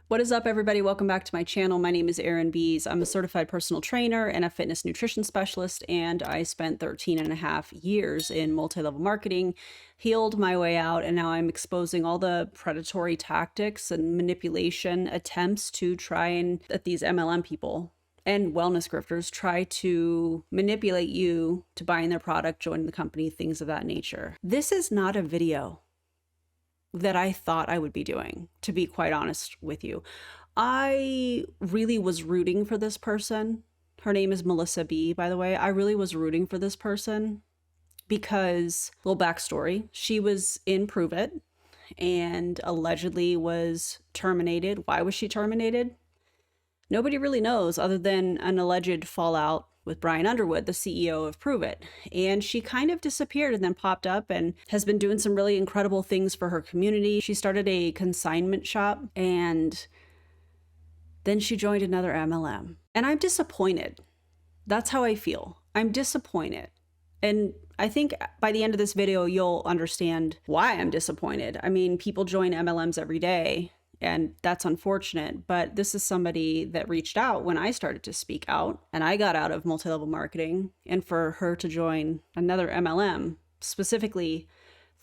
What is up, everybody? Welcome back to my channel. My name is Erin Bies. I'm a certified personal trainer and a fitness nutrition specialist, and I spent 13 and a half years in multi-level marketing, healed my way out, and now I'm exposing all the predatory tactics and manipulation attempts to try and that these MLM people and wellness grifters try to manipulate you to buying their product, joining the company, things of that nature. This is not a video that I thought I would be doing, to be quite honest with you. I really was rooting for this person. Her name is Melissa B, by the way. I really was rooting for this person because, little backstory, she was in Prüvit and allegedly was terminated. Why was she terminated? Nobody really knows, other than an alleged fallout with Brian Underwood, the CEO of Prüvit. And she kind of disappeared and then popped up and has been doing some really incredible things for her community. She started a consignment shop and then she joined another MLM. And I'm disappointed. That's how I feel. I'm disappointed. And I think by the end of this video, you'll understand why I'm disappointed. I mean, people join MLMs every day, and that's unfortunate, but this is somebody that reached out when I started to speak out and I got out of multi-level marketing, and for her to join another MLM, specifically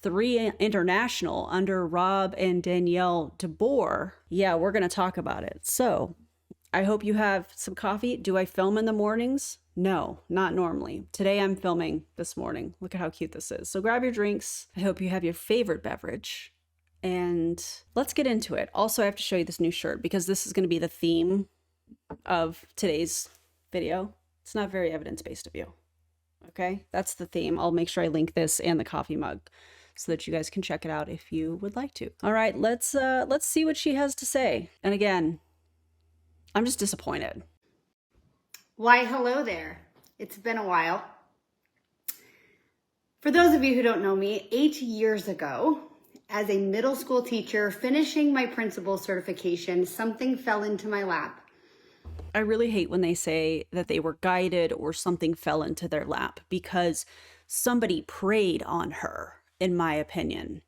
Three International under Rob and Danielle DeBoer. Yeah, we're going to talk about it. So I hope you have some coffee. Do I film in the mornings? No, not normally. Today I'm filming this morning. Look at how cute this is. So grab your drinks. I hope you have your favorite beverage. And let's get into it. Also, I have to show you this new shirt because this is going to be the theme of today's video. It's not very evidence-based of you. Okay, that's the theme. I'll make sure I link this and the coffee mug so that you guys can check it out if you would like to. All right, let's see what she has to say. And again, I'm just disappointed. Why, hello there. It's been a while. For those of you who don't know me, 8 years ago, as a middle school teacher, finishing my principal certification, something fell into my lap. I really hate when they say that they were guided or something fell into their lap, because somebody preyed on her, in my opinion.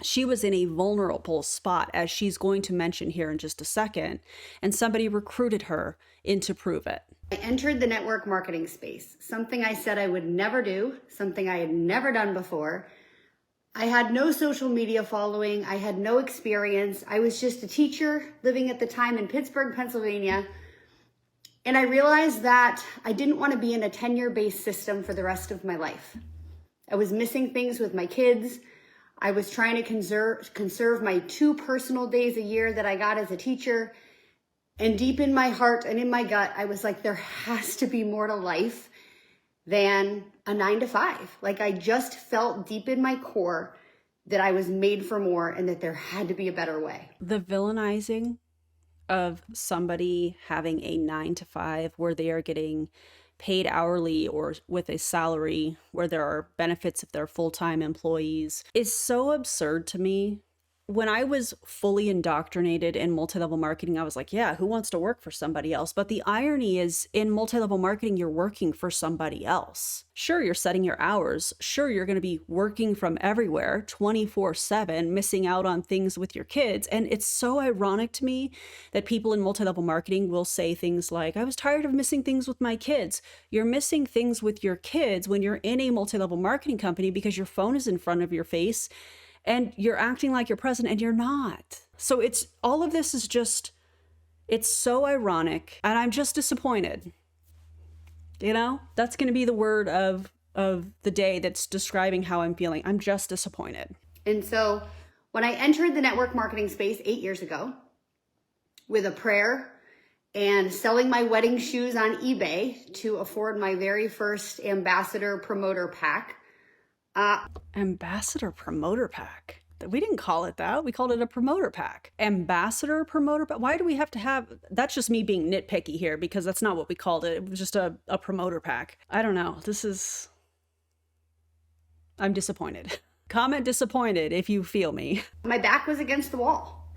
She was in a vulnerable spot, as she's going to mention here in just a second, and somebody recruited her into Prüvit. I entered the network marketing space, something I said I would never do, something I had never done before. I had no social media following. I had no experience. I was just a teacher living at the time in Pittsburgh, Pennsylvania. And I realized that I didn't want to be in a tenure-based system for the rest of my life. I was missing things with my kids. I was trying to conserve my 2 personal days a year that I got as a teacher. And deep in my heart and in my gut, I was like, there has to be more to life than a 9-to-5. Like, I just felt deep in my core that I was made for more and that there had to be a better way. The villainizing of somebody having a 9-to-5 where they are getting paid hourly or with a salary where there are benefits if they're full-time employees is so absurd to me. When I was fully indoctrinated in multi-level marketing, I was like, yeah, who wants to work for somebody else? But the irony is, in multi-level marketing, you're working for somebody else. Sure, you're setting your hours. Sure, you're going to be working from everywhere 24/7, missing out on things with your kids. And it's so ironic to me that people in multi-level marketing will say things like, I was tired of missing things with my kids. You're missing things with your kids when you're in a multi-level marketing company because your phone is in front of your face and you're acting like you're present and you're not. So it's all of this is just, it's so ironic, and I'm just disappointed. You know, that's going to be the word of the day that's describing how I'm feeling. I'm just disappointed. And so when I entered the network marketing space 8 years ago with a prayer and selling my wedding shoes on eBay to afford my very first ambassador promoter pack, Ambassador promoter pack. We didn't call it that. We called it a promoter pack. Ambassador promoter pack. Why do we have to have, that's just me being nitpicky here because that's not what we called it. It was just a promoter pack. I don't know. I'm disappointed. Comment disappointed if you feel me. my back was against the wall.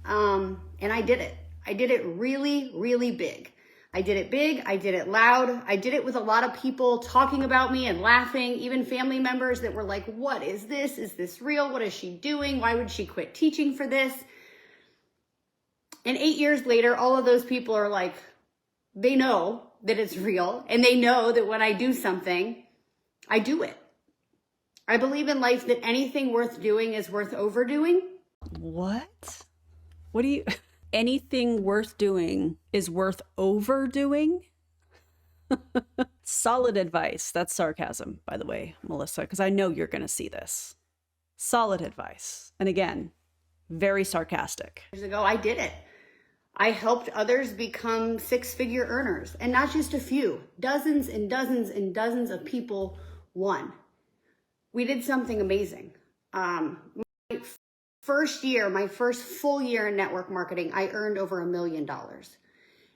And I did it. I did it really, really big. I did it big, I did it loud, I did it with a lot of people talking about me and laughing, even family members that were like, what is this? Is this real? What is she doing? Why would she quit teaching for this? And 8 years later, all of those people are like, they know that it's real, and they know that when I do something, I do it. I believe in life that anything worth doing is worth overdoing. What? What do you... Anything worth doing is worth overdoing? Solid advice. That's sarcasm, by the way, Melissa, because I know you're going to see this. Solid advice. And again, very sarcastic. Years ago, I did it. I helped others become six-figure earners, and not just a few. Dozens and dozens and dozens of people won. We did something amazing. My first year, my first full year in network marketing, I earned over $1 million.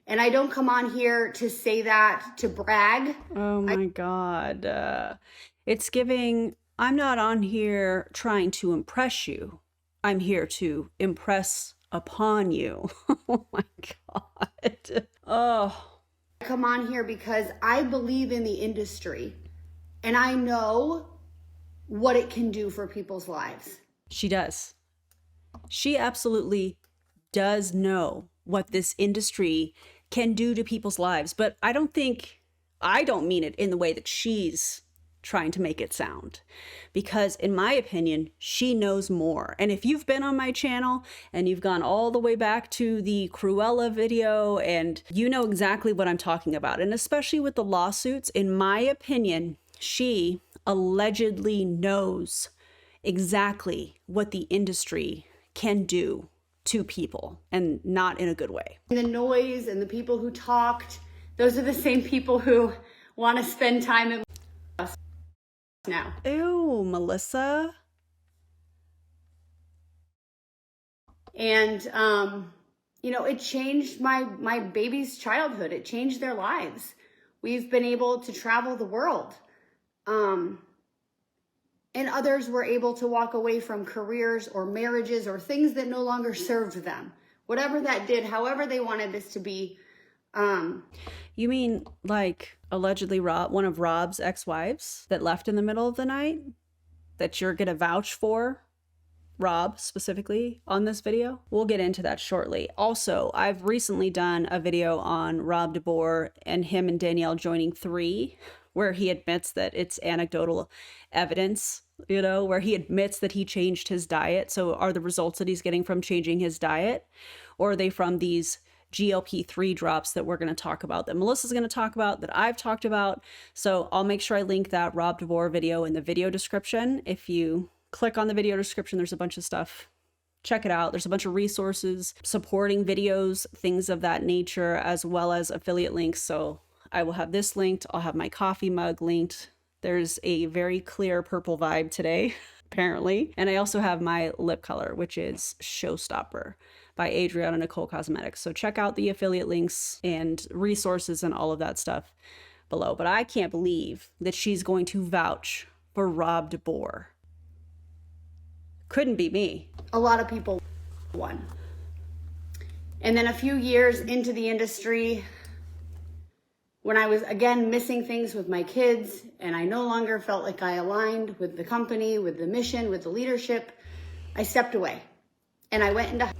And I don't come on here to say that to brag. Oh my God. It's giving, I'm not on here trying to impress you. I'm here to impress upon you. Oh my God. Oh. I come on here because I believe in the industry and I know what it can do for people's lives. She does. She absolutely does know what this industry can do to people's lives. But I don't mean it in the way that she's trying to make it sound, because in my opinion, she knows more. And if you've been on my channel and you've gone all the way back to the Cruella video, and you know exactly what I'm talking about, and especially with the lawsuits, in my opinion, she allegedly knows exactly what the industry can do to people, and not in a good way. The noise and the people who talked, those are the same people who want to spend time in us now. Ew, Melissa. And, you know, it changed my baby's childhood. It changed their lives. We've been able to travel the world. And others were able to walk away from careers or marriages or things that no longer served them. Whatever that did, however they wanted this to be. You mean like allegedly one of Rob's ex-wives that left in the middle of the night? That you're going to vouch for? Rob specifically on this video? We'll get into that shortly. Also, I've recently done a video on Rob DeBoer and him and Danielle joining Three, where he admits that it's anecdotal evidence, you know, where he admits that he changed his diet. So are the results that he's getting from changing his diet, or are they from these GLP 3 drops that we're going to talk about, that Melissa's going to talk about, that I've talked about? So I'll make sure I link that Rob DeBoer video in the video description. If you click on the video description, there's a bunch of stuff. Check it out. There's a bunch of resources, supporting videos, things of that nature, as well as affiliate links. So I will have this linked. I'll have my coffee mug linked. There's a very clear purple vibe today, apparently. And I also have my lip color, which is Showstopper by Adriana Nicole Cosmetics. So check out the affiliate links and resources and all of that stuff below. But I can't believe that she's going to vouch for Rob DeBoer. Couldn't be me. A lot of people won. And then a few years into the industry, when I was again missing things with my kids and I no longer felt like I aligned with the company, with the mission, with the leadership, I stepped away and I went into...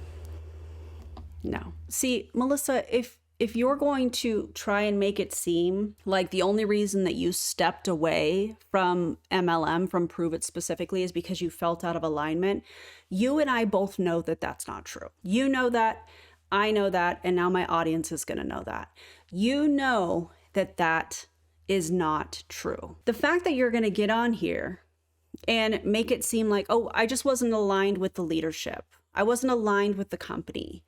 No. See, Melissa, if you're going to try and make it seem like the only reason that you stepped away from MLM, from Prüvit specifically, is because you felt out of alignment, you and I both know that that's not true. You know that, I know that, and now my audience is going to know that. You know that that is not true. The fact that you're going to get on here and make it seem like, oh, I just wasn't aligned with the leadership. I wasn't aligned with the company.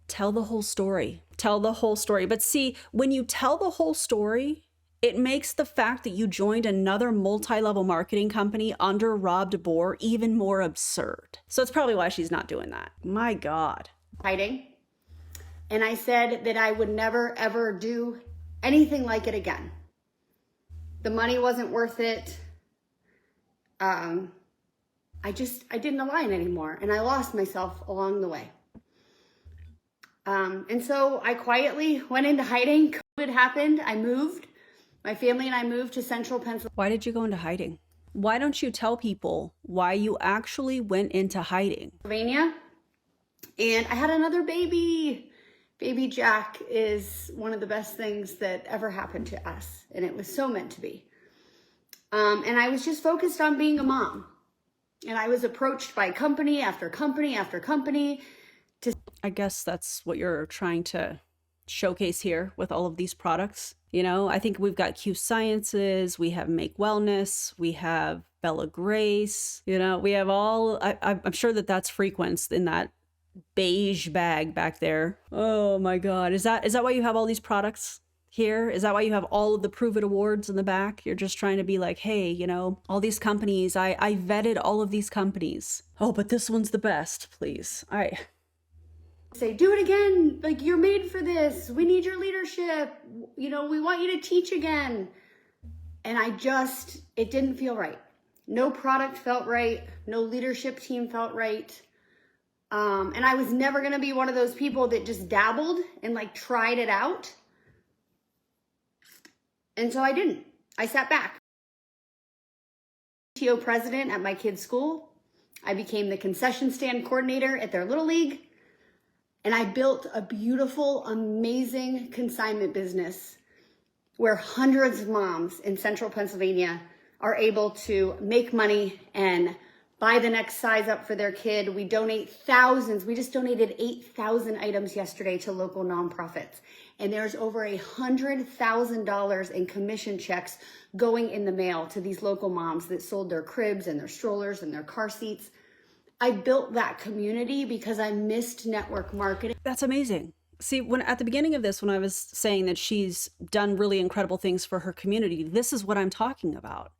Tell the whole story. Tell the whole story. But see, when you tell the whole story, it makes the fact that you joined another multi-level marketing company under Rob DeBoer even more absurd. So it's probably why she's not doing that. My God. Hiding. And I said that I would never, ever do anything like it again. The money wasn't worth it. I didn't align anymore. And I lost myself along the way. And so I quietly went into hiding. COVID happened. I moved. My family and I moved to central Pennsylvania. Why did you go into hiding? Why don't you tell people why you actually went into hiding? And I had another baby. Baby Jack is one of the best things that ever happened to us. And it was so meant to be. And I was just focused on being a mom. And I was approached by company after company after company. I guess that's what you're trying to showcase here with all of these products. You know, I think we've got Q Sciences, we have Make Wellness, we have Bella Grace, you know, we have all, I'm sure that that's frequenced in that beige bag back there. Oh my God. Is that why you have all these products here? Is that why you have all of the Prüvit awards in the back? You're just trying to be like, hey, you know, all these companies, I vetted all of these companies. Oh, but this one's the best, please. Say, do it again. Like, you're made for this. We need your leadership. You know, we want you to teach again. And it didn't feel right. No product felt right. No leadership team felt right. And I was never going to be one of those people that just dabbled and like tried it out. And so I didn't. I sat back. PTO president at my kids' school. I became the concession stand coordinator at their little league. And I built a beautiful, amazing consignment business where hundreds of moms in central Pennsylvania are able to make money and buy the next size up for their kid. We donate thousands. We just donated 8,000 items yesterday to local nonprofits. And there's over $100,000 in commission checks going in the mail to these local moms that sold their cribs and their strollers and their car seats. I built that community because I missed network marketing. That's amazing. See, when at the beginning of this, when I was saying that she's done really incredible things for her community, this is what I'm talking about.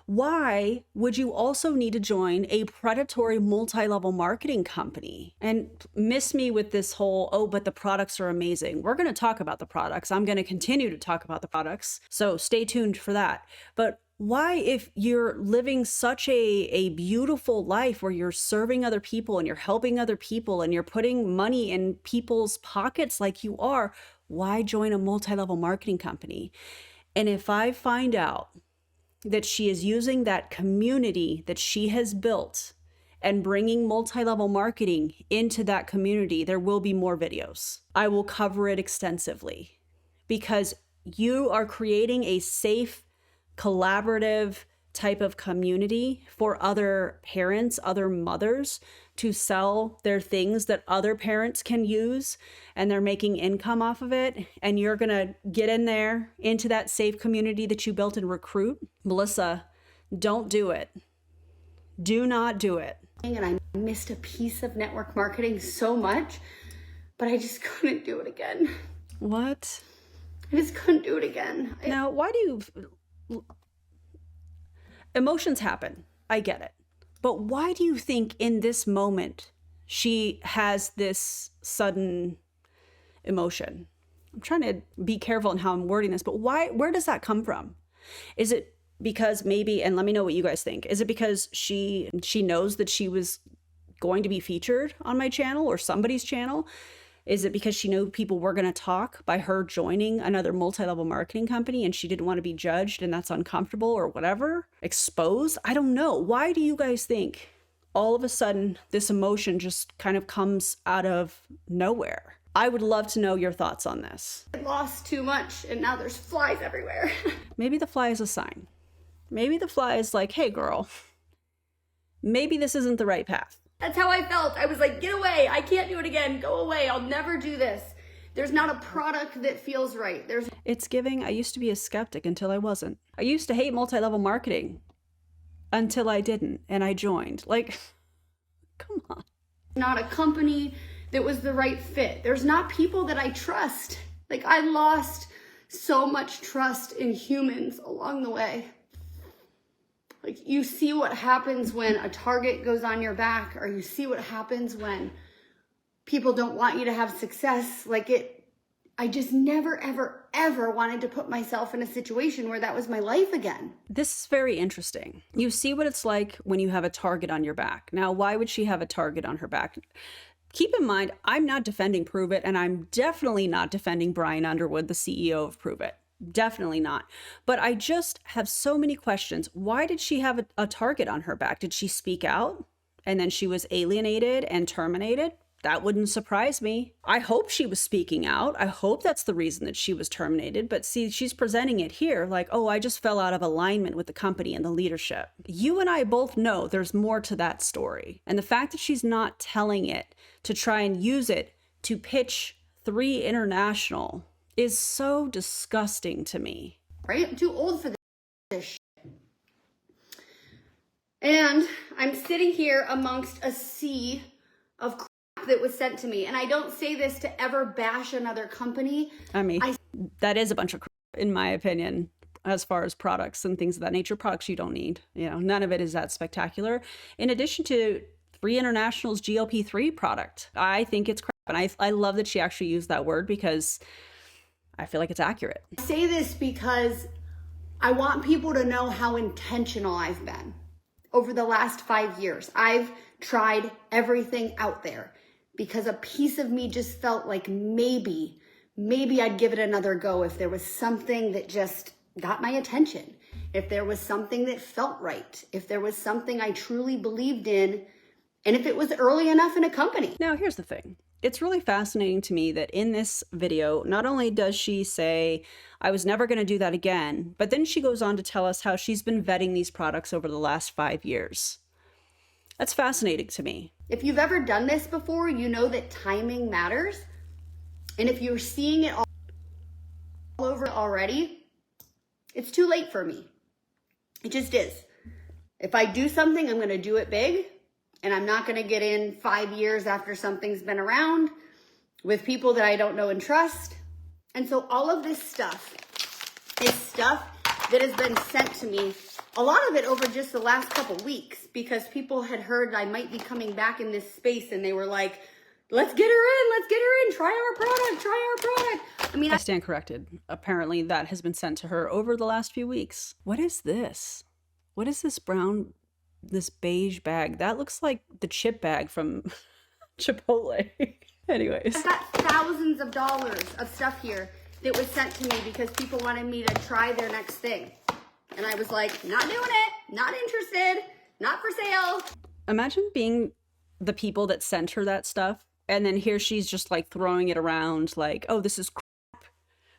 Why would you also need to join a predatory multi-level marketing company? And miss me with this whole, oh, but the products are amazing. We're going to talk about the products. I'm going to continue to talk about the products. So stay tuned for that. But why, if you're living such a beautiful life where you're serving other people and you're helping other people and you're putting money in people's pockets like you are, why join a multi-level marketing company? And if I find out that she is using that community that she has built and bringing multi-level marketing into that community, there will be more videos. I will cover it extensively because you are creating a safe, collaborative type of community for other parents, other mothers to sell their things that other parents can use, and they're making income off of it. And you're going to get in there into that safe community that you built and recruit. Melissa, don't do it. Do not do it. And I missed a piece of network marketing so much, but I just couldn't do it again. What? I just couldn't do it again. Now, why do you... Emotions happen. I get it. But why do you think in this moment she has this sudden emotion? I'm trying to be careful in how I'm wording this, but where does that come from? Is it because maybe, and let me know what you guys think, is it because she knows that she was going to be featured on my channel or somebody's channel? Is it because she knew people were going to talk by her joining another multi-level marketing company and she didn't want to be judged and that's uncomfortable or whatever? Exposed? I don't know. Why do you guys think all of a sudden this emotion just kind of comes out of nowhere? I would love to know your thoughts on this. I lost too much and now there's flies everywhere. Maybe the fly is a sign. Maybe the fly is like, hey girl, maybe this isn't the right path. That's how I felt. I was like, get away. I can't do it again. Go away. I'll never do this. There's not a product that feels right. It's giving, I used to be a skeptic until I wasn't. I used to hate multi-level marketing until I didn't and I joined. Like, come on. Not a company that was the right fit. There's not people that I trust. Like, I lost so much trust in humans along the way. Like, you see what happens when a target goes on your back, or you see what happens when people don't want you to have success. I just never, ever, ever wanted to put myself in a situation where that was my life again. This is very interesting. You see what it's like when you have a target on your back. Now, why would she have a target on her back? Keep in mind, I'm not defending Prüvit, and I'm definitely not defending Brian Underwood, the CEO of Prüvit. Definitely not. But I just have so many questions. Why did she have a target on her back? Did she speak out and then she was alienated and terminated? That wouldn't surprise me. I hope she was speaking out. I hope that's the reason that she was terminated. But see, she's presenting it here like, oh, I just fell out of alignment with the company and the leadership. You and I both know there's more to that story. And the fact that she's not telling it to try and use it to pitch Three International is so disgusting to me. Right? I'm too old for this shit. And I'm sitting here amongst a sea of crap that was sent to me. And I don't say this to ever bash another company. I mean, that is a bunch of crap, in my opinion, as far as products and things of that nature. Products you don't need. You know, none of it is that spectacular. In addition to Three International's GLP THREE product, I think it's crap. And I love that she actually used that word because I feel like it's accurate. I say this because I want people to know how intentional I've been. Over the last 5 years, I've tried everything out there because a piece of me just felt like maybe I'd give it another go if there was something that just got my attention, if there was something that felt right, if there was something I truly believed in, and if it was early enough in a company. Now, here's the thing. It's really fascinating to me that in this video, not only does she say, I was never going to do that again, but then she goes on to tell us how she's been vetting these products over the last 5 years. That's fascinating to me. If you've ever done this before, you know that timing matters. And if you're seeing it all over already, it's too late for me. It just is. If I do something, I'm going to do it big. And I'm not going to get in 5 years after something's been around with people that I don't know and trust. And so all of this stuff is stuff that has been sent to me, a lot of it over just the last couple weeks, because people had heard I might be coming back in this space and they were like, let's get her in, try our product. I mean, I stand corrected. Apparently that has been sent to her over the last few weeks. What is this? What is this brown, this beige bag? That looks like the chip bag from Chipotle. Anyways. I've got thousands of dollars of stuff here that was sent to me because people wanted me to try their next thing. And I was like, not doing it, not interested, not for sale. Imagine being the people that sent her that stuff, and then here she's just like throwing it around like, oh, this is crap.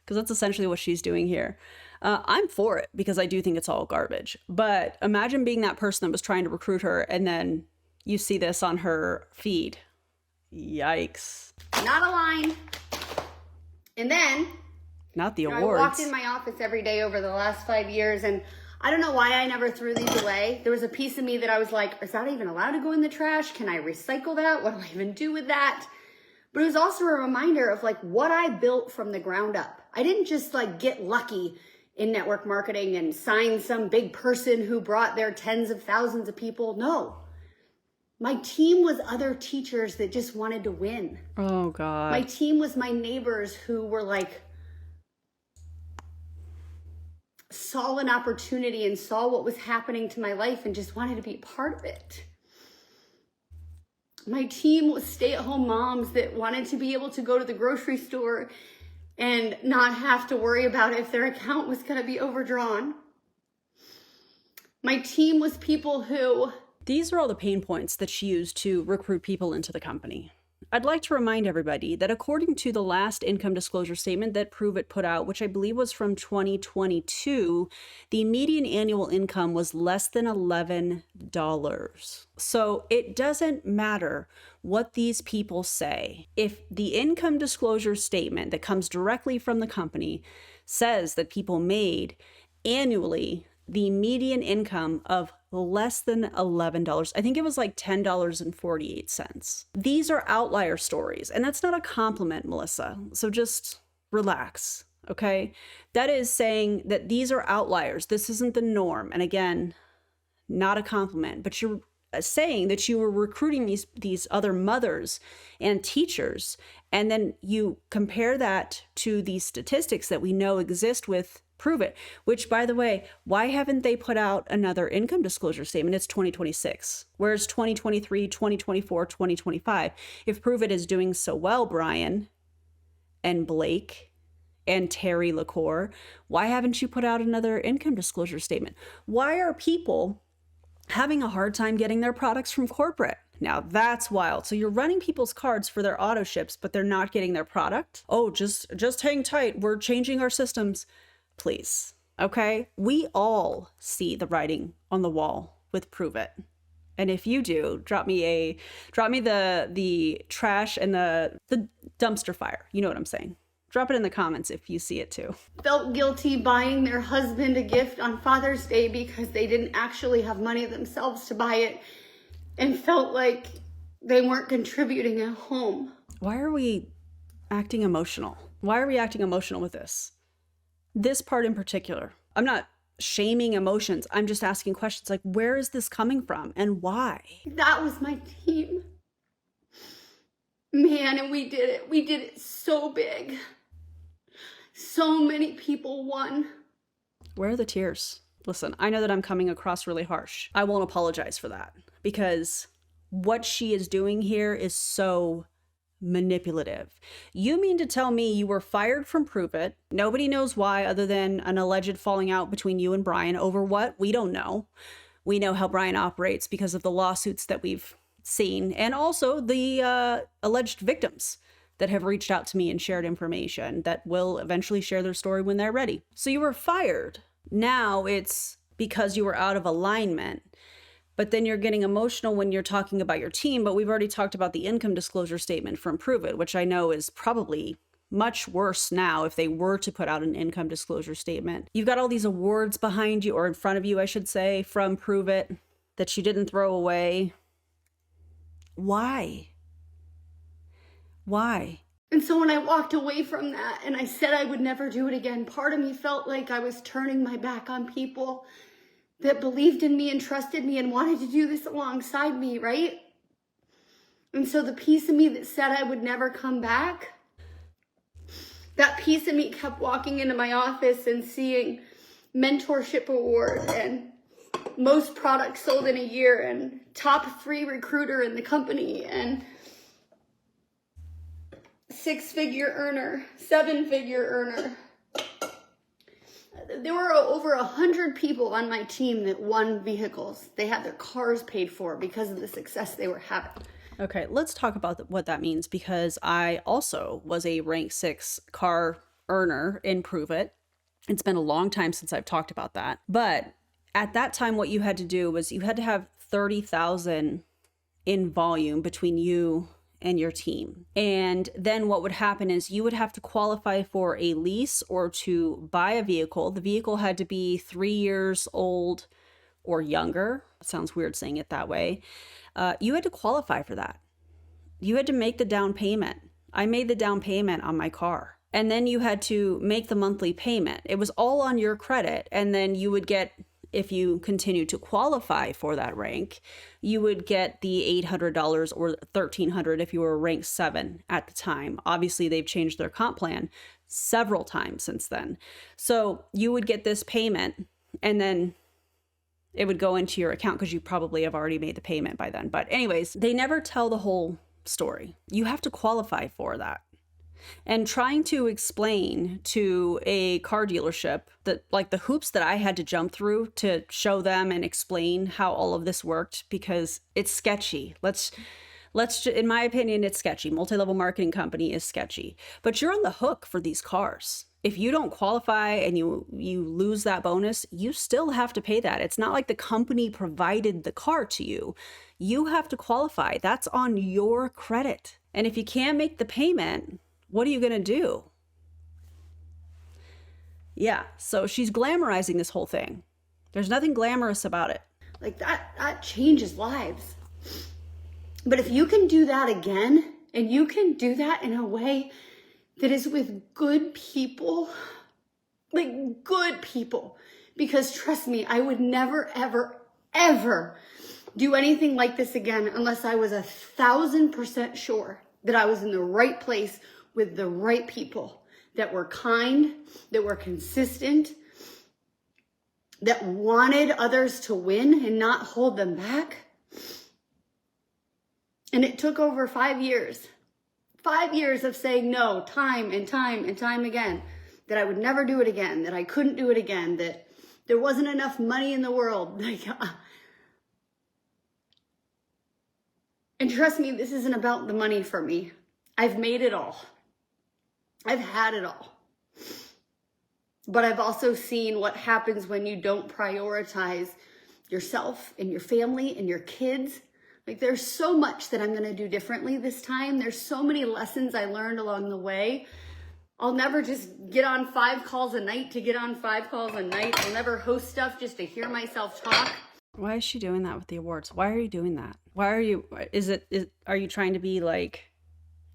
Because that's essentially what she's doing here. I'm for it because I do think it's all garbage. But imagine being that person that was trying to recruit her and then you see this on her feed. Yikes. Not aligned. And then, not the awards. I walked in my office every day over the last 5 years, and I don't know why I never threw these away. There was a piece of me that I was like, is that even allowed to go in the trash? Can I recycle that? What do I even do with that? But it was also a reminder of like what I built from the ground up. I didn't just like get lucky in network marketing and sign some big person who brought their tens of thousands of people. No. My team was other teachers that just wanted to win. Oh, God. My team was my neighbors who were like, saw an opportunity and saw what was happening to my life and just wanted to be a part of it. My team was stay-at-home moms that wanted to be able to go to the grocery store and not have to worry about if their account was going to be overdrawn. My team was people who... These are all the pain points that she used to recruit people into the company. I'd like to remind everybody that according to the last income disclosure statement that Prüvit put out, which I believe was from 2022, the median annual income was less than $11. So it doesn't matter what these people say. If the income disclosure statement that comes directly from the company says that people made annually the median income of less than $11. I think it was like $10.48. These are outlier stories, and that's not a compliment, Melissa. So just relax, okay? That is saying that these are outliers. This isn't the norm. And again, not a compliment, but you're saying that you were recruiting these other mothers and teachers, and then you compare that to these statistics that we know exist with Prüvit, which, by the way, why haven't they put out another income disclosure statement? It's 2026. Where's 2023, 2024, 2025? If Prüvit is doing so well, Brian and Blake and Terry LaCour, why haven't you put out another income disclosure statement? Why are people having a hard time getting their products from corporate? Now that's wild. So you're running people's cards for their auto ships, but they're not getting their product. Oh, just hang tight. We're changing our systems. Please. Okay. We all see the writing on the wall with Prüvit. And if you do, drop me the trash and the dumpster fire. You know what I'm saying? Drop it in the comments if you see it too. Felt guilty buying their husband a gift on Father's Day because they didn't actually have money themselves to buy it, and felt like they weren't contributing at home. Why are we acting emotional? Why are we acting emotional with this? This part in particular. I'm not shaming emotions. I'm just asking questions like, where is this coming from and why? That was my team. Man, and we did it. We did it so big. So many people won. Where are the tears? Listen, I know that I'm coming across really harsh. I won't apologize for that, because what she is doing here is so manipulative. You mean to tell me you were fired from Prüvit? Nobody knows why, other than an alleged falling out between you and Brian. Over what? We don't know. We know how Brian operates because of the lawsuits that we've seen, and also the alleged victims that have reached out to me and shared information that will eventually share their story when they're ready. So you were fired. Now it's because you were out of alignment. But then you're getting emotional when you're talking about your team. But we've already talked about the income disclosure statement from Prüvit, which I know is probably much worse now if they were to put out an income disclosure statement. You've got all these awards behind you, or in front of you, I should say, from Prüvit that you didn't throw away. Why? Why? And so when I walked away from that and I said I would never do it again, part of me felt like I was turning my back on people that believed in me and trusted me and wanted to do this alongside me, right? And so the piece of me that said I would never come back, that piece of me kept walking into my office and seeing mentorship award and most products sold in a year and top 3 recruiter in the company and 6-figure earner, 7-figure earner. There were over 100 people on my team that won vehicles. They had their cars paid for because of the success they were having. Okay, let's talk about what that means, because I also was a rank 6 car earner in Prüvit. It's been a long time since I've talked about that. But at that time, what you had to do was you had to have 30,000 in volume between you and your team. And then what would happen is you would have to qualify for a lease or to buy a vehicle. The vehicle had to be 3 years old or younger. It sounds weird saying it that way. You had to qualify for that. You had to make the down payment. I made the down payment on my car. And then you had to make the monthly payment. It was all on your credit. And then you would get, if you continue to qualify for that rank, you would get the $800 or $1,300 if you were rank 7 at the time. Obviously, they've changed their comp plan several times since then. So you would get this payment, and then it would go into your account because you probably have already made the payment by then. But anyways, they never tell the whole story. You have to qualify for that. And trying to explain to a car dealership that, like, the hoops that I had to jump through to show them and explain how all of this worked, because it's sketchy. In my opinion, it's sketchy. Multi-level marketing company is sketchy, but you're on the hook for these cars. If you don't qualify and you lose that bonus, you still have to pay that. It's not like the company provided the car to you. You have to qualify. That's on your credit. And if you can't make the payment, what are you going to do? Yeah, so she's glamorizing this whole thing. There's nothing glamorous about it. Like that changes lives. But if you can do that again, and you can do that in a way that is with good people, like good people, because trust me, I would never, ever, ever do anything like this again unless I was 1,000% sure that I was in the right place with the right people that were kind, that were consistent, that wanted others to win and not hold them back. And it took over 5 years. 5 years of saying no, time and time and time again, that I would never do it again, that I couldn't do it again, that there wasn't enough money in the world. And trust me, this isn't about the money for me. I've made it all. I've had it all. But I've also seen what happens when you don't prioritize yourself and your family and your kids. Like, there's so much that I'm going to do differently this time. There's so many lessons I learned along the way. I'll never just get on 5 calls a night to get on 5 calls a night. I'll never host stuff just to hear myself talk. Why is she doing that with the awards? Why are you doing that? Why are you, are you trying to be like,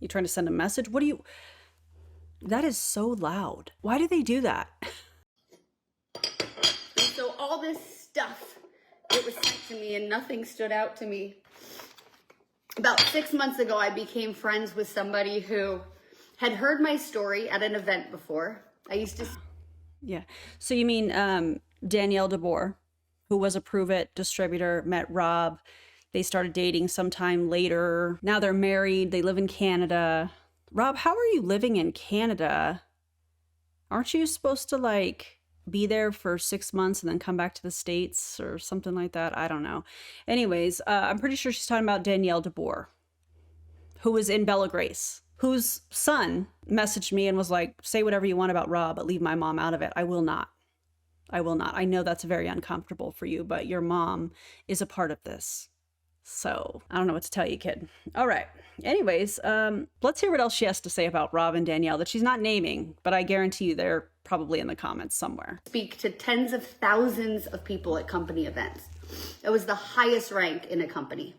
you trying to send a message? That is so loud. Why do they do that? And so all this stuff, it was sent to me and nothing stood out to me. About 6 months ago, I became friends with somebody who had heard my story at an event before. I used to... Yeah. So you mean Danielle DeBoer, who was a Prüvit distributor, met Rob. They started dating sometime later. Now they're married. They live in Canada. Rob, how are you living in Canada? Aren't you supposed to like be there for 6 months and then come back to the States or something like that? I don't know. Anyways, I'm pretty sure she's talking about Danielle DeBoer, who was in Bella Grace, whose son messaged me and was like, say whatever you want about Rob, but leave my mom out of it. I will not. I will not. I know that's very uncomfortable for you, but your mom is a part of this. So I don't know what to tell you, kid. All right. Anyways, let's hear what else she has to say about Rob and Danielle that she's not naming, but I guarantee you they're probably in the comments somewhere. Speak to tens of thousands of people at company events. It was the highest rank in a company.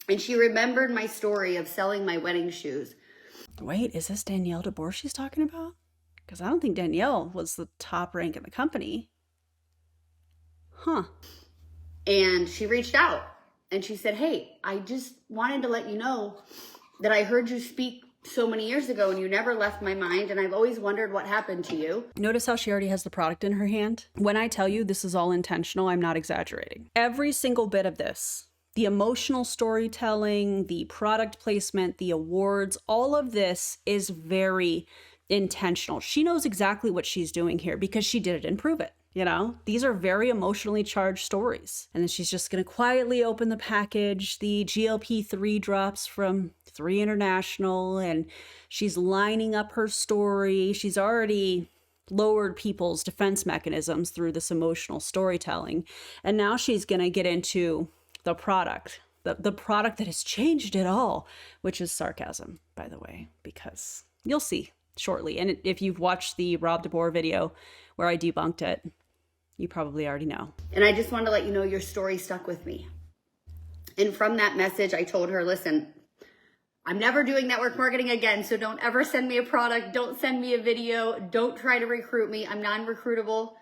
And she remembered my story of selling my wedding shoes. Wait, is this Danielle DeBoer she's talking about? Because I don't think Danielle was the top rank in the company. Huh. And she reached out. And she said, hey, I just wanted to let you know that I heard you speak so many years ago and you never left my mind. And I've always wondered what happened to you. Notice how she already has the product in her hand? When I tell you this is all intentional, I'm not exaggerating. Every single bit of this, the emotional storytelling, the product placement, the awards, all of this is very intentional. She knows exactly what she's doing here because she did it in Prüvit. You know, these are very emotionally charged stories. And then she's just going to quietly open the package. The GLP THREE drops from 3 International, and she's lining up her story. She's already lowered people's defense mechanisms through this emotional storytelling. And now she's going to get into the product, the product that has changed it all, which is sarcasm, by the way, because you'll see shortly. And if you've watched the Rob DeBoer video where I debunked it, you probably already know. And I just wanted to let you know your story stuck with me. And from that message, I told her, listen, I'm never doing network marketing again. So don't ever send me a product. Don't send me a video. Don't try to recruit me. I'm non-recruitable.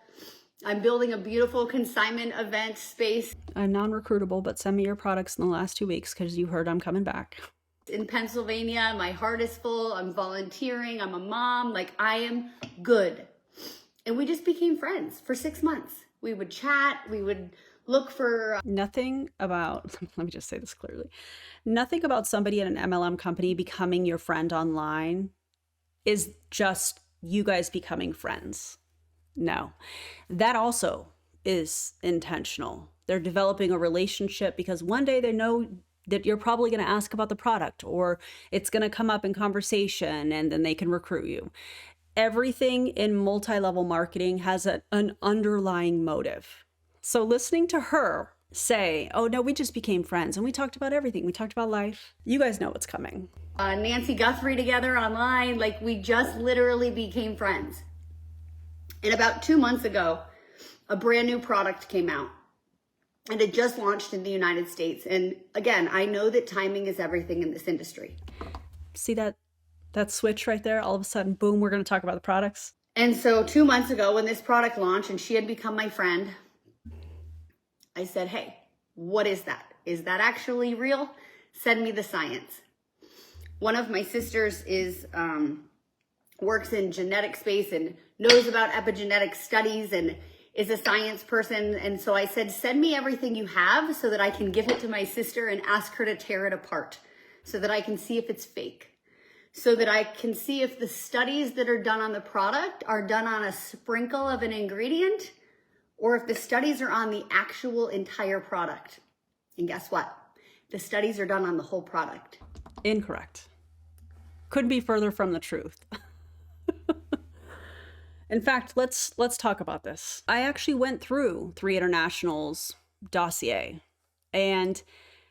I'm building a beautiful consignment event space. I'm non-recruitable, but send me your products in the last 2 weeks because you heard I'm coming back. In Pennsylvania, my heart is full. I'm volunteering. I'm a mom. Like, I am good. And we just became friends for 6 months. We would chat. We would look for... Nothing about, let me just say this clearly. Nothing about somebody at an MLM company becoming your friend online is just you guys becoming friends. No, that also is intentional. They're developing a relationship because one day they know that you're probably going to ask about the product or it's going to come up in conversation and then they can recruit you. Everything in multi-level marketing has an underlying motive. So listening to her say, oh no, we just became friends and we talked about everything. We talked about life. You guys know what's coming. Nancy Guthrie together online. Like, we just literally became friends. And about 2 months ago, a brand new product came out and it just launched in the United States. And again, I know that timing is everything in this industry. See that switch right there? All of a sudden, boom, we're going to talk about the products. And so 2 months ago when this product launched and she had become my friend, I said, hey, what is that? Is that actually real? Send me the science. One of my sisters works in genetic space and knows about epigenetic studies and is a science person. And so I said, send me everything you have so that I can give it to my sister and ask her to tear it apart so that I can see if it's fake, so that I can see if the studies that are done on the product are done on a sprinkle of an ingredient or if the studies are on the actual entire product. And guess what? The studies are done on the whole product. Incorrect. Couldn't be further from the truth. In fact, let's talk about this. I actually went through Three International's dossier, and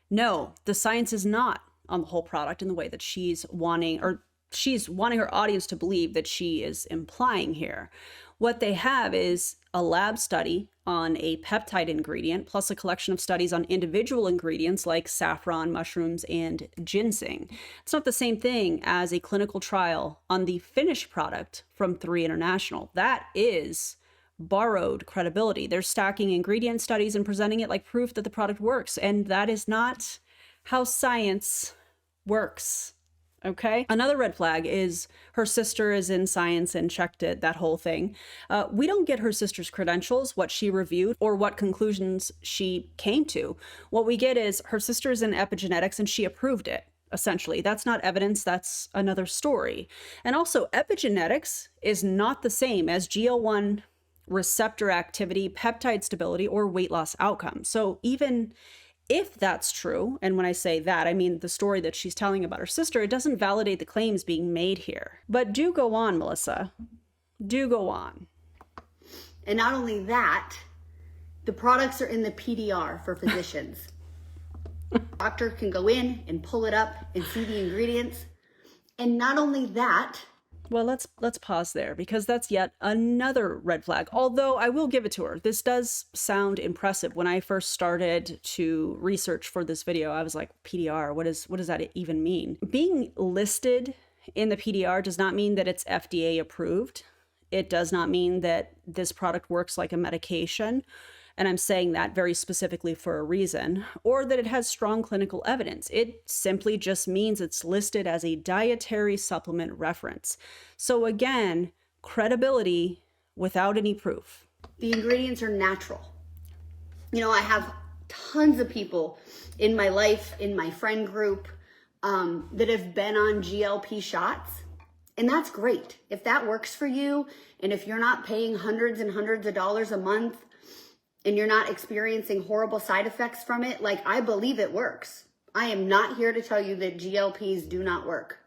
no, the science is not on the whole product in the way that she's wanting her audience to believe that she is implying here. What they have is a lab study on a peptide ingredient, plus a collection of studies on individual ingredients like saffron, mushrooms, and ginseng. It's not the same thing as a clinical trial on the finished product from Three International. That is borrowed credibility. They're stacking ingredient studies and presenting it like proof that the product works, and that is not how science works. Okay. Another red flag is her sister is in science and checked it, that whole thing. We don't get her sister's credentials, what she reviewed, or what conclusions she came to. What we get is her sister's in epigenetics and she approved it. Essentially, that's not evidence, that's another story. And also, epigenetics is not the same as GL1 receptor activity, peptide stability, or weight loss outcomes. So even if that's true, and when I say that, I mean the story that she's telling about her sister, it doesn't validate the claims being made here. But do go on, Melissa. Do go on. And not only that, the products are in the PDR for physicians. Doctor can go in and pull it up and see the ingredients. And not only that, well, let's pause there, because that's yet another red flag. Although I will give it to her. This does sound impressive. When I first started to research for this video, I was like, PDR, what does that even mean? Being listed in the PDR does not mean that it's FDA approved. It does not mean that this product works like a medication. And I'm saying that very specifically for a reason, or that it has strong clinical evidence. It simply just means it's listed as a dietary supplement reference. So again, credibility without any proof. The ingredients are natural. You know, I have tons of people in my life, in my friend group, that have been on GLP shots. And that's great. If that works for you, and if you're not paying hundreds and hundreds of dollars a month, and you're not experiencing horrible side effects from it, like, I believe it works. I am not here to tell you that GLPs do not work.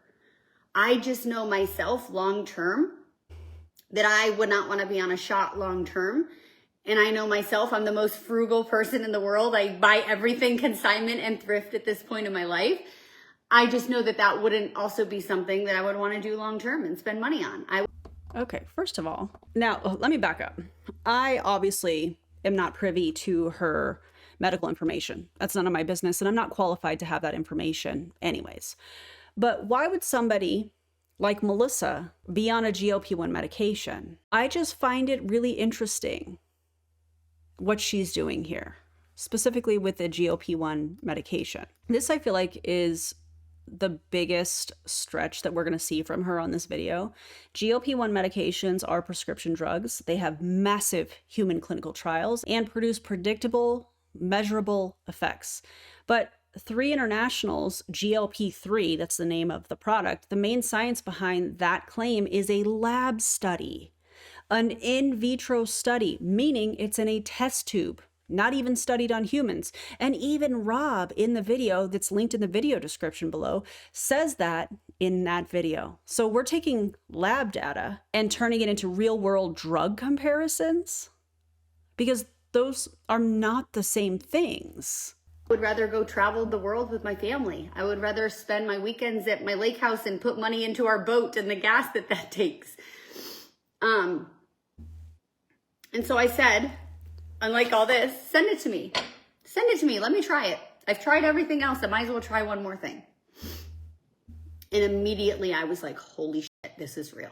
I just know myself long term that I would not want to be on a shot long term. And I know myself, I'm the most frugal person in the world. I buy everything consignment and thrift at this point in my life. I just know that that wouldn't also be something that I would want to do long term and spend money on. Okay, first of all, now let me back up. I obviously am not privy to her medical information. That's none of my business, and I'm not qualified to have that information anyways. But why would somebody like Melissa be on a GLP-1 medication? I just find it really interesting what she's doing here, specifically with the GLP-1 medication. This, I feel like, is the biggest stretch that we're going to see from her on this video. GLP-1 medications are prescription drugs. They have massive human clinical trials and produce predictable, measurable effects. But Three International's GLP THREE, that's the name of the product, the main science behind that claim is a lab study, an in vitro study, meaning it's in a test tube, not even studied on humans. And even Rob in the video that's linked in the video description below says that in that video. So we're taking lab data and turning it into real world drug comparisons, because those are not the same things. I would rather go travel the world with my family. I would rather spend my weekends at my lake house and put money into our boat and the gas that takes. And so I said, unlike all this, send it to me. Send it to me. Let me try it. I've tried everything else. I might as well try one more thing. And immediately I was like, holy shit, this is real.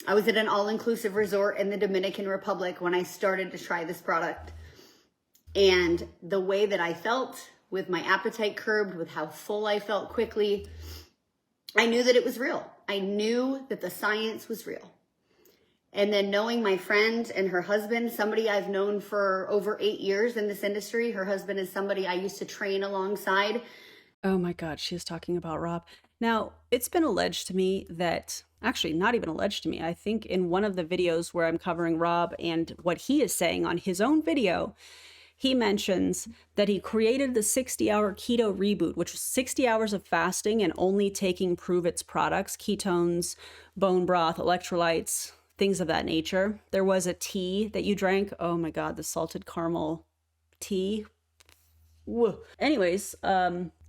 I was at an all-inclusive resort in the Dominican Republic when I started to try this product. And the way that I felt, with my appetite curbed, with how full I felt quickly, I knew that it was real. I knew that the science was real. And then knowing my friend and her husband, somebody I've known for over 8 years in this industry. Her husband is somebody I used to train alongside. Oh my God, she is talking about Rob. Now, it's been alleged to me that, actually not even alleged to me, I think in one of the videos where I'm covering Rob and what he is saying on his own video, he mentions that he created the 60-hour keto reboot, which was 60 hours of fasting and only taking Prüvit's products, ketones, bone broth, electrolytes, things of that nature. There was a tea that you drank. Oh my God, the salted caramel tea. Whoa. Anyways,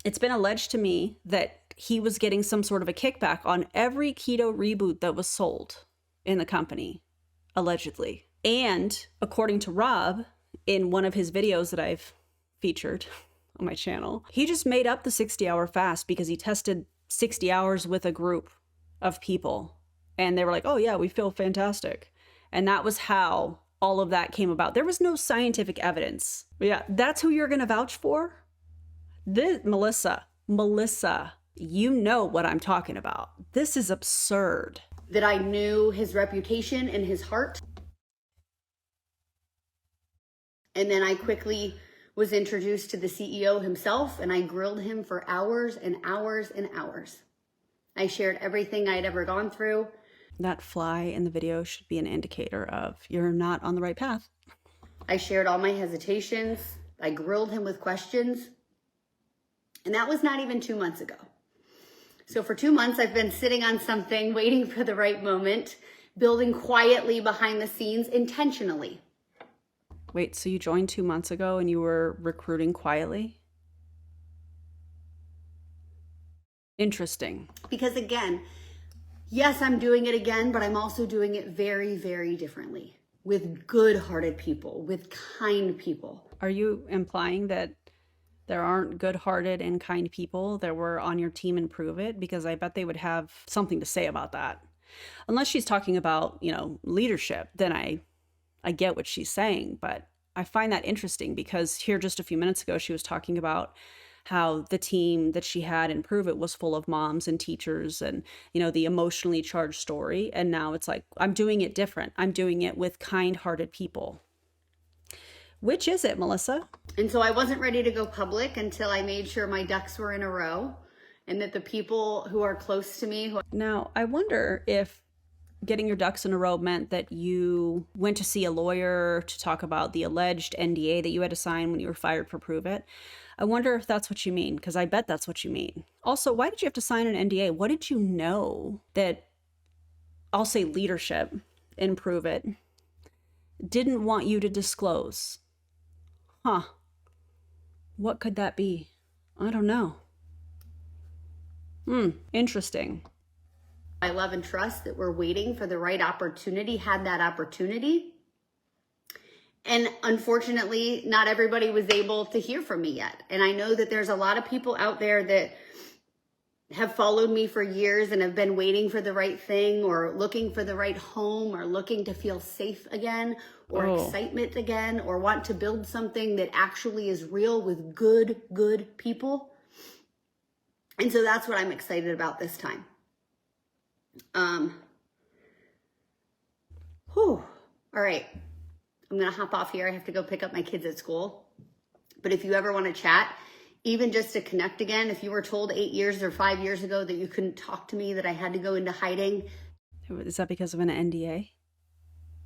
it's been alleged to me that he was getting some sort of a kickback on every keto reboot that was sold in the company, allegedly. And according to Rob, in one of his videos that I've featured on my channel, he just made up the 60-hour fast because he tested 60 hours with a group of people. And they were like, oh yeah, we feel fantastic. And that was how all of that came about. There was no scientific evidence. But yeah, that's who you're going to vouch for? Melissa, you know what I'm talking about. This is absurd. That I knew his reputation and his heart. And then I quickly was introduced to the CEO himself, and I grilled him for hours and hours and hours. I shared everything I'd ever gone through. That fly in the video should be an indicator of you're not on the right path. I shared all my hesitations. I grilled him with questions. And that was not even 2 months ago. So for 2 months, I've been sitting on something, waiting for the right moment, building quietly behind the scenes intentionally. Wait, so you joined 2 months ago and you were recruiting quietly? Interesting. Because again, yes, I'm doing it again, but I'm also doing it very, very differently with good-hearted people, with kind people. Are you implying that there aren't good-hearted and kind people that were on your team in Prüvit? Because I bet they would have something to say about that. Unless she's talking about, leadership, then I get what she's saying. But I find that interesting because here just a few minutes ago, she was talking about how the team that she had in Prüvit was full of moms and teachers and, the emotionally charged story. And now it's like, I'm doing it different. I'm doing it with kind-hearted people. Which is it, Melissa? And so I wasn't ready to go public until I made sure my ducks were in a row and that the people who are close to me. Now, I wonder if getting your ducks in a row meant that you went to see a lawyer to talk about the alleged NDA that you had to sign when you were fired for Prüvit. I wonder if that's what you mean, because I bet that's what you mean. Also, why did you have to sign an NDA? What did you know that, I'll say leadership in Prüvit, didn't want you to disclose? Huh. What could that be? I don't know. Interesting. I love and trust that we're waiting for the right opportunity, had that opportunity. And unfortunately, not everybody was able to hear from me yet. And I know that there's a lot of people out there that have followed me for years and have been waiting for the right thing or looking for the right home or looking to feel safe again or excitement again or want to build something that actually is real with good people. And so that's what I'm excited about this time. All right. I'm going to hop off here. I have to go pick up my kids at school. But if you ever want to chat, even just to connect again, if you were told 8 years or 5 years ago that you couldn't talk to me, that I had to go into hiding. Is that because of an NDA?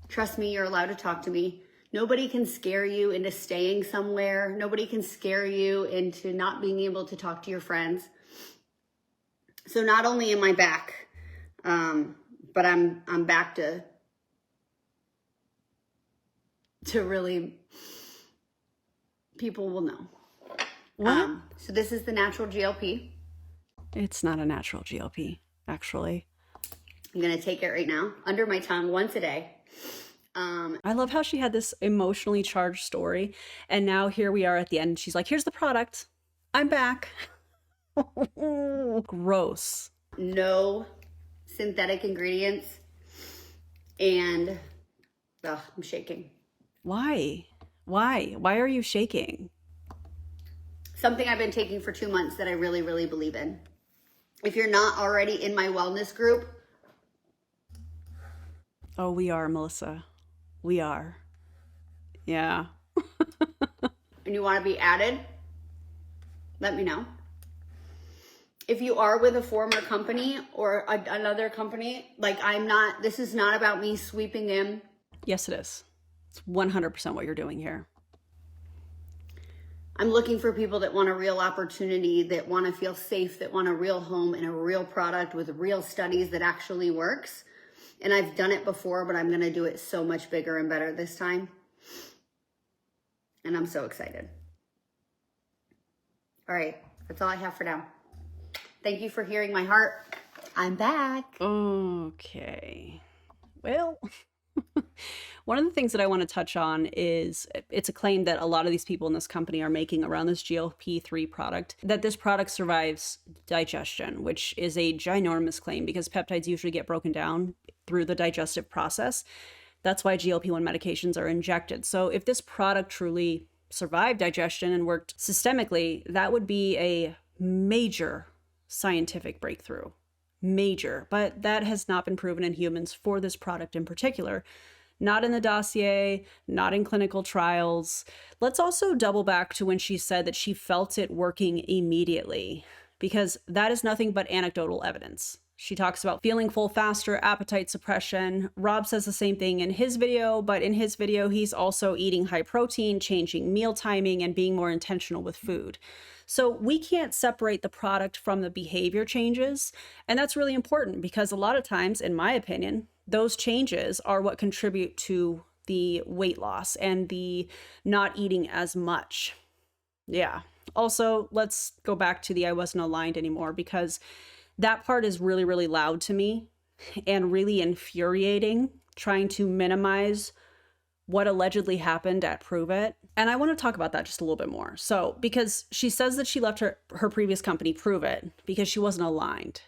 Trust me, you're allowed to talk to me. Nobody can scare you into staying somewhere. Nobody can scare you into not being able to talk to your friends. So not only am I back, but I'm back to really, people will know. What? So this is the natural GLP. It's not a natural GLP, actually. I'm going to take it right now under my tongue once a day. I love how she had this emotionally charged story. And now here we are at the end. She's like, here's the product. I'm back. Gross. No synthetic ingredients. And I'm shaking. Why? Why are you shaking? Something I've been taking for 2 months that I really, really believe in. If you're not already in my wellness group. Oh, we are, Melissa. We are. Yeah. And you want to be added, let me know. If you are with a former company or another company, like this is not about me sweeping in. Yes, it is. It's 100% what you're doing here. I'm looking for people that want a real opportunity, that want to feel safe, that want a real home and a real product with real studies that actually works. And I've done it before, but I'm going to do it so much bigger and better this time. And I'm so excited. All right, that's all I have for now. Thank you for hearing my heart. I'm back. Okay. Well, one of the things that I want to touch on is it's a claim that a lot of these people in this company are making around this GLP-3 product, that this product survives digestion, which is a ginormous claim because peptides usually get broken down through the digestive process. That's why GLP-1 medications are injected. So if this product truly survived digestion and worked systemically, that would be a major scientific breakthrough. Major. But that has not been proven in humans for this product in particular. Not in the dossier, not in clinical trials. Let's also double back to when she said that she felt it working immediately, because that is nothing but anecdotal evidence. She talks about feeling full faster, appetite suppression. Rob says the same thing in his video, but in his video, he's also eating high protein, changing meal timing, and being more intentional with food. So we can't separate the product from the behavior changes. And that's really important because a lot of times, in my opinion, those changes are what contribute to the weight loss and the not eating as much. Yeah. Also, let's go back to the I wasn't aligned anymore, because that part is really, really loud to me and really infuriating, trying to minimize what allegedly happened at Prüvit. And I want to talk about that just a little bit more. So, because she says that she left her previous company, Prüvit, because she wasn't aligned.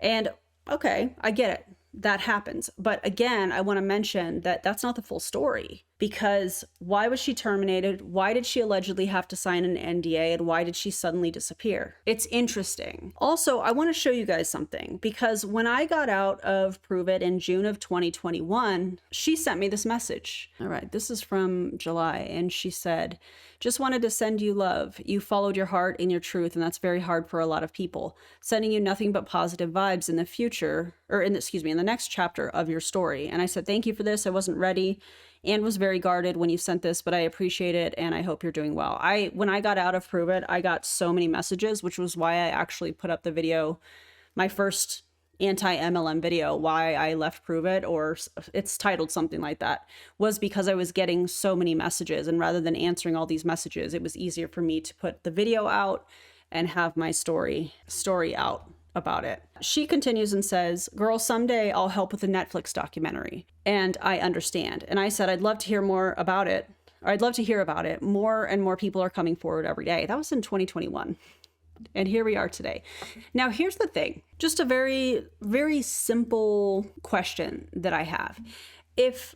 And okay, I get it. That happens. But again, I want to mention that that's not the full story, because why was she terminated? Why did she allegedly have to sign an NDA? And why did she suddenly disappear? It's interesting. Also, I want to show you guys something, because when I got out of Prüvit in June of 2021, she sent me this message. All right, this is from July. And she said, just wanted to send you love. You followed your heart and your truth, and that's very hard for a lot of people. Sending you nothing but positive vibes in the future, or in the next chapter of your story. And I said, thank you for this. I wasn't ready and was very guarded when you sent this, but I appreciate it and I hope you're doing well. When I got out of Prüvit, I got so many messages, which was why I actually put up the video, my first anti-MLM video, why I left Prüvit, or it's titled something like that, was because I was getting so many messages, and rather than answering all these messages, it was easier for me to put the video out and have my story out about it. She continues and says, girl, someday I'll help with the Netflix documentary. And I understand. And I said, I'd love to hear more about it. Or I'd love to hear about it. More and more people are coming forward every day. That was in 2021. And here we are today. Now, here's the thing. Just a very, very simple question that I have. If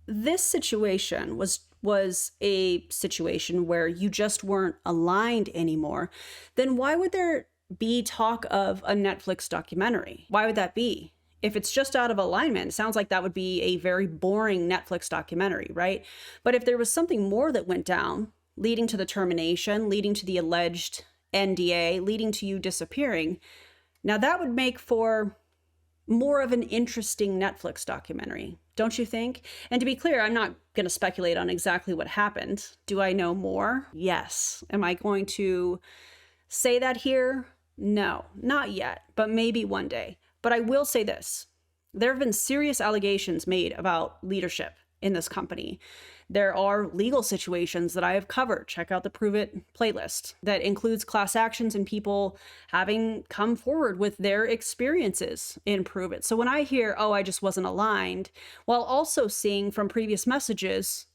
this situation was a situation where you just weren't aligned anymore, then why would there be talk of a Netflix documentary? Why would that be? If it's just out of alignment, it sounds like that would be a very boring Netflix documentary, right? But if there was something more that went down, leading to the termination, leading to the alleged NDA, leading to you disappearing, now that would make for more of an interesting Netflix documentary, don't you think? And to be clear, I'm not going to speculate on exactly what happened. Do I know more? Yes. Am I going to say that here? No, not yet, but maybe one day. But I will say this. There have been serious allegations made about leadership in this company. There are legal situations that I have covered. Check out the Prüvit playlist that includes class actions and people having come forward with their experiences in Prüvit. So when I hear, oh, I just wasn't aligned, while also seeing from previous messages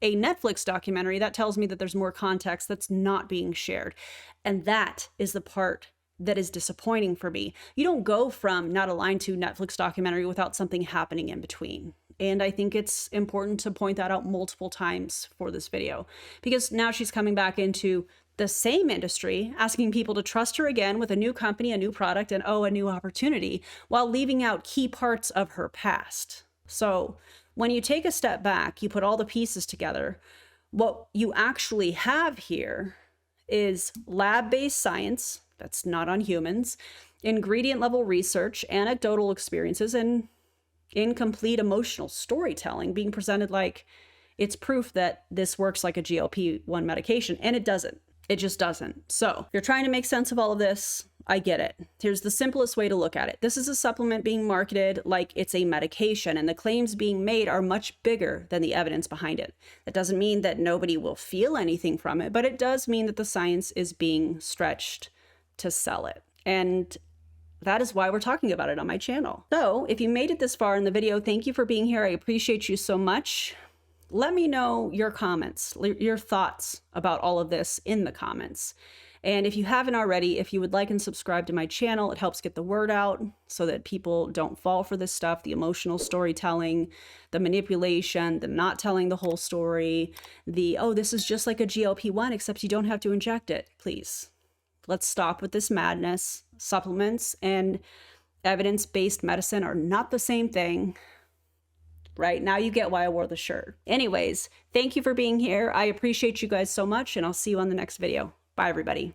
a Netflix documentary, that tells me that there's more context that's not being shared. And that is the part that is disappointing for me. You don't go from not aligned to Netflix documentary without something happening in between. And I think it's important to point that out multiple times for this video, because now she's coming back into the same industry, asking people to trust her again with a new company, a new product, and a new opportunity, while leaving out key parts of her past. So when you take a step back, you put all the pieces together, what you actually have here is lab-based science that's not on humans, ingredient level research, anecdotal experiences, and incomplete emotional storytelling being presented like it's proof that this works like a GLP-1 medication, and it doesn't. It just doesn't. So if you're trying to make sense of all of this, I get it. Here's the simplest way to look at it. This is a supplement being marketed like it's a medication, and the claims being made are much bigger than the evidence behind it. That doesn't mean that nobody will feel anything from it, but it does mean that the science is being stretched to sell it. And that is why we're talking about it on my channel. So if you made it this far in the video, thank you for being here. I appreciate you so much. Let me know your comments, your thoughts about all of this in the comments. And if you haven't already, if you would like and subscribe to my channel, it helps get the word out so that people don't fall for this stuff, the emotional storytelling, the manipulation, the not telling the whole story, the, oh, this is just like a GLP-1, except you don't have to inject it. Please, let's stop with this madness. Supplements and evidence-based medicine are not the same thing. Right? Now you get why I wore the shirt. Anyways, thank you for being here. I appreciate you guys so much, and I'll see you on the next video. Bye, everybody.